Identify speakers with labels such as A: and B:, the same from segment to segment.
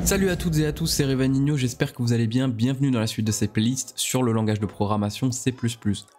A: Salut à toutes et à tous, c'est Revanigno, j'espère que vous allez bien. Bienvenue dans la suite de ces playlists sur le langage de programmation C++.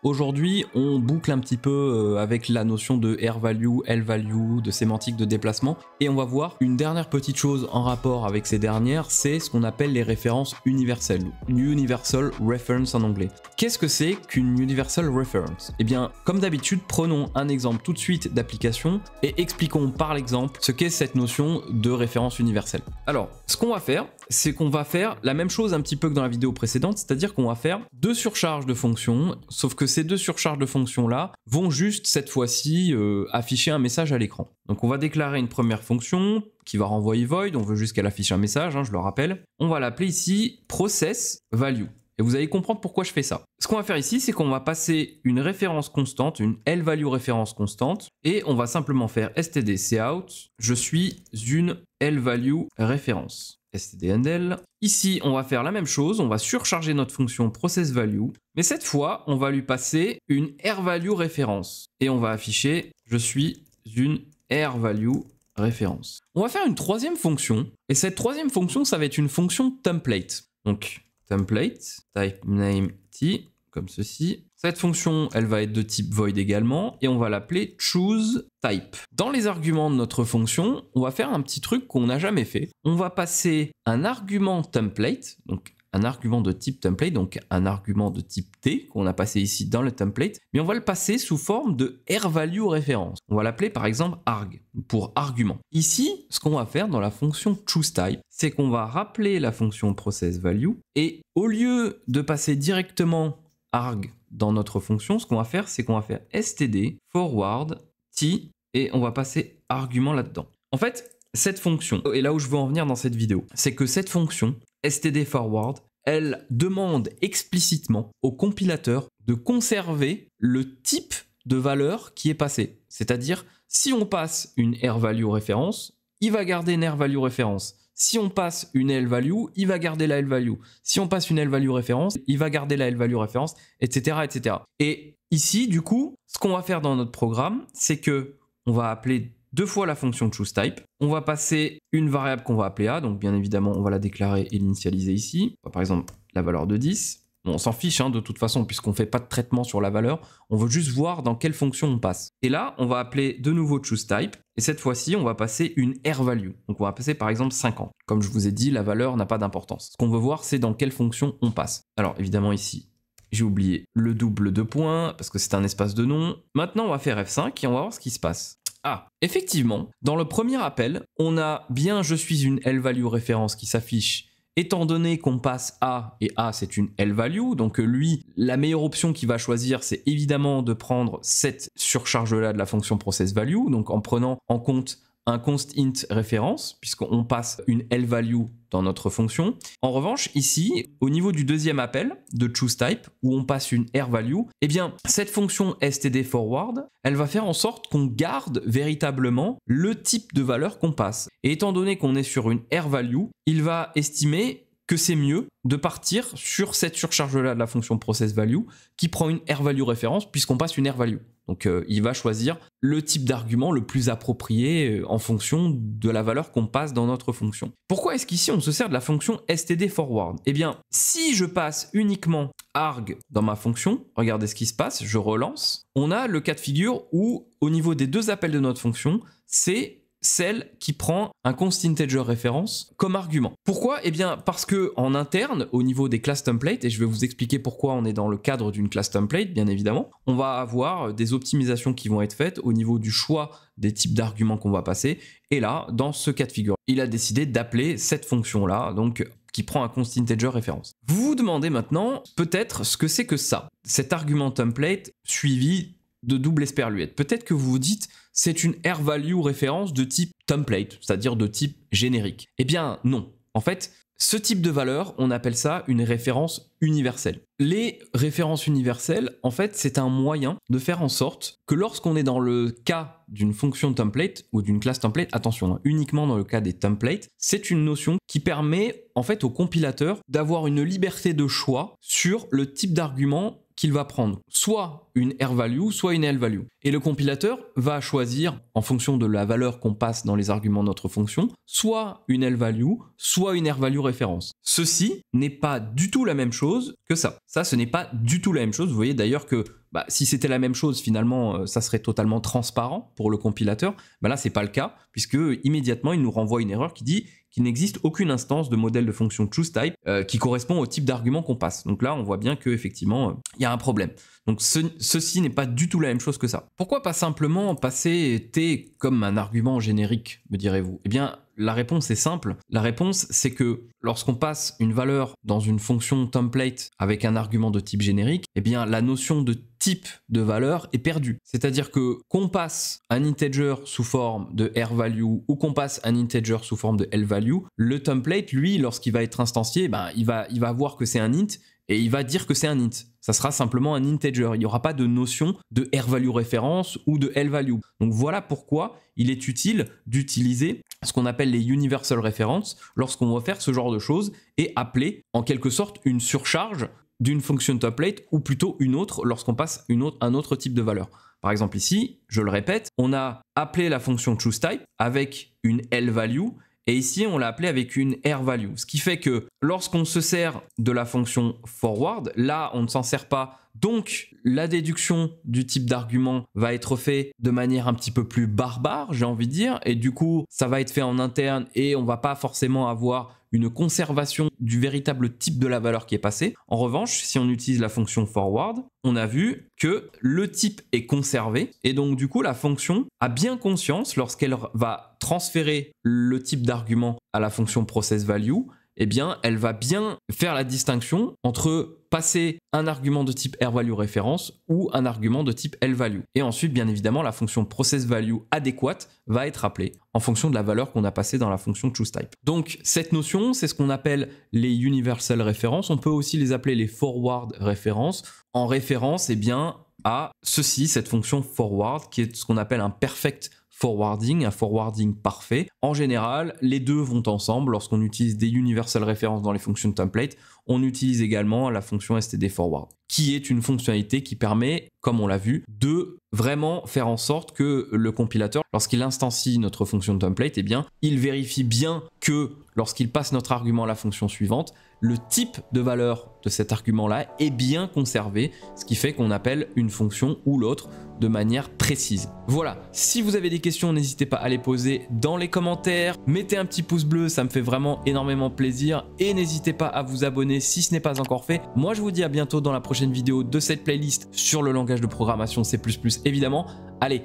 A: Aujourd'hui, on boucle un petit peu avec la notion de R-value, L-value, de sémantique de déplacement, et on va voir une dernière petite chose en rapport avec ces dernières, c'est ce qu'on appelle les références universelles, Universal Reference en anglais. Qu'est-ce que c'est qu'une Universal Reference? Eh bien, comme d'habitude, prenons un exemple tout de suite d'application et expliquons par l'exemple ce qu'est cette notion de référence universelle. Alors, ce qu'on va faire, c'est qu'on va faire la même chose un petit peu que dans la vidéo précédente, c'est-à-dire qu'on va faire deux surcharges de fonctions, sauf que ces deux surcharges de fonctions-là vont juste cette fois-ci afficher un message à l'écran. Donc on va déclarer une première fonction qui va renvoyer void, on veut juste qu'elle affiche un message, je le rappelle. On va l'appeler ici process_value. Et vous allez comprendre pourquoi je fais ça. Ce qu'on va faire ici, c'est qu'on va passer une référence constante, une L-value référence constante, et on va simplement faire std_cout, je suis une L-value référence. std_endl. Ici, on va faire la même chose, on va surcharger notre fonction process_value, mais cette fois, on va lui passer une R-value référence. Et on va afficher, je suis une R-value référence. On va faire une troisième fonction, et cette troisième fonction, ça va être une fonction template. Donc, template, type name t, comme ceci. Cette fonction, elle va être de type void également, et on va l'appeler choose_type. Dans les arguments de notre fonction, on va faire un petit truc qu'on n'a jamais fait. On va passer un argument template, donc un argument de type template, donc un argument de type t, qu'on a passé ici dans le template, mais on va le passer sous forme de R-value référence. On va l'appeler par exemple arg, pour argument. Ici, ce qu'on va faire dans la fonction choose_type, c'est qu'on va rappeler la fonction process_value, et au lieu de passer directement arg dans notre fonction, ce qu'on va faire, c'est qu'on va faire std forward t, et on va passer argument là-dedans. En fait, cette fonction, et là où je veux en venir dans cette vidéo, c'est que cette fonction std forward, elle demande explicitement au compilateur de conserver le type de valeur qui est passé. C'est-à-dire, si on passe une R-value référence, il va garder une R-value référence. Si on passe une L-value, il va garder la L-value. Si on passe une L-value référence, il va garder la L-value référence, etc., etc. Et ici, du coup, ce qu'on va faire dans notre programme, c'est que on va appeler deux fois la fonction choose_type. On va passer une variable qu'on va appeler a, donc bien évidemment, on va la déclarer et l'initialiser ici. Par exemple, la valeur de 10. Bon, on s'en fiche de toute façon, puisqu'on ne fait pas de traitement sur la valeur. On veut juste voir dans quelle fonction on passe. Et là, on va appeler de nouveau choose_type. Et cette fois-ci, on va passer une R-value. Donc on va passer par exemple 50. Comme je vous ai dit, la valeur n'a pas d'importance. Ce qu'on veut voir, c'est dans quelle fonction on passe. Alors évidemment ici, j'ai oublié le double de points, parce que c'est un espace de nom. Maintenant, on va faire F5 et on va voir ce qui se passe. Ah, effectivement, dans le premier appel, on a bien je suis une L-value référence qui s'affiche, étant donné qu'on passe A, et A c'est une L-value, donc lui, la meilleure option qu'il va choisir, c'est évidemment de prendre cette surcharge-là de la fonction process_value, donc en prenant en compte un const int référence, puisqu'on passe une L-value dans notre fonction. En revanche, ici, au niveau du deuxième appel de choose_type, où on passe une R-value, eh bien, cette fonction std forward, elle va faire en sorte qu'on garde véritablement le type de valeur qu'on passe. Et étant donné qu'on est sur une R-value, il va estimer que c'est mieux de partir sur cette surcharge-là de la fonction process_value qui prend une R-value référence puisqu'on passe une R-value. Donc il va choisir le type d'argument le plus approprié en fonction de la valeur qu'on passe dans notre fonction. Pourquoi est-ce qu'ici on se sert de la fonction std forward? Eh bien, si je passe uniquement arg dans ma fonction, regardez ce qui se passe, je relance, on a le cas de figure où au niveau des deux appels de notre fonction, c'est celle qui prend un const integer référence comme argument. Pourquoi? Eh bien parce que en interne, au niveau des classes template, et je vais vous expliquer pourquoi on est dans le cadre d'une classe template, bien évidemment, on va avoir des optimisations qui vont être faites au niveau du choix des types d'arguments qu'on va passer. Et là, dans ce cas de figure, il a décidé d'appeler cette fonction-là, donc qui prend un const integer référence. Vous vous demandez maintenant peut-être ce que c'est que ça, cet argument template suivi de double esperluette. Peut-être que vous vous dites c'est une R-value référence de type template, c'est-à-dire de type générique. Eh bien non. En fait, ce type de valeur, on appelle ça une référence universelle. Les références universelles, en fait, c'est un moyen de faire en sorte que lorsqu'on est dans le cas d'une fonction template ou d'une classe template, attention, uniquement dans le cas des templates, c'est une notion qui permet en fait au compilateur d'avoir une liberté de choix sur le type d'argument qu'il va prendre, soit une R-value, soit une L-value. Et le compilateur va choisir, en fonction de la valeur qu'on passe dans les arguments de notre fonction, soit une L-value, soit une R-value référence. Ceci n'est pas du tout la même chose que ça. Ça, ce n'est pas du tout la même chose. Vous voyez d'ailleurs que si c'était la même chose, finalement, ça serait totalement transparent pour le compilateur. Là, ce n'est pas le cas, puisque immédiatement, il nous renvoie une erreur qui dit qu'il n'existe aucune instance de modèle de fonction choose-type qui correspond au type d'argument qu'on passe. Donc là, on voit bien qu'effectivement, il y a un problème. Donc ceci n'est pas du tout la même chose que ça. Pourquoi pas simplement passer t comme un argument générique, me direz-vous? Eh bien, la réponse est simple. La réponse, c'est que lorsqu'on passe une valeur dans une fonction template avec un argument de type générique, eh bien, la notion de type de valeur est perdue. C'est-à-dire que qu'on passe un integer sous forme de R-value ou qu'on passe un integer sous forme de L-value, le template, lui, lorsqu'il va être instancié, il va voir que c'est un int et il va dire que c'est un int. Ça sera simplement un integer. Il n'y aura pas de notion de R-value référence ou de L-value. Donc voilà pourquoi il est utile d'utiliser ce qu'on appelle les universal references lorsqu'on va faire ce genre de choses et appeler en quelque sorte une surcharge d'une fonction template ou plutôt une autre lorsqu'on passe un autre type de valeur. Par exemple ici, je le répète, on a appelé la fonction choose-type avec une L-value et ici on l'a appelé avec une R-value. Ce qui fait que lorsqu'on se sert de la fonction forward, là on ne s'en sert pas. Donc la déduction du type d'argument va être faite de manière un petit peu plus barbare, j'ai envie de dire, et du coup ça va être fait en interne et on va pas forcément avoir une conservation du véritable type de la valeur qui est passée. En revanche, si on utilise la fonction forward, on a vu que le type est conservé et donc du coup la fonction a bien conscience lorsqu'elle va transférer le type d'argument à la fonction processValue, eh bien, elle va bien faire la distinction entre passer un argument de type R-value référence ou un argument de type L-value. Et ensuite, bien évidemment, la fonction processValue adéquate va être appelée en fonction de la valeur qu'on a passée dans la fonction choose-type. Donc, cette notion, c'est ce qu'on appelle les universal references. On peut aussi les appeler les forward references. En référence, eh bien, à ceci, cette fonction forward, qui est ce qu'on appelle un perfect forwarding, un forwarding parfait. En général, les deux vont ensemble. Lorsqu'on utilise des universal references dans les fonctions template, on utilise également la fonction std_forward, qui est une fonctionnalité qui permet, comme on l'a vu, de vraiment faire en sorte que le compilateur, lorsqu'il instancie notre fonction template, eh bien, il vérifie bien que lorsqu'il passe notre argument à la fonction suivante, le type de valeur de cet argument-là est bien conservé, ce qui fait qu'on appelle une fonction ou l'autre de manière précise. Voilà, si vous avez des questions, n'hésitez pas à les poser dans les commentaires. Mettez un petit pouce bleu, ça me fait vraiment énormément plaisir. Et n'hésitez pas à vous abonner si ce n'est pas encore fait. Moi, je vous dis à bientôt dans la prochaine vidéo de cette playlist sur le langage de programmation C++, évidemment. Allez,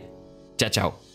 A: ciao ciao.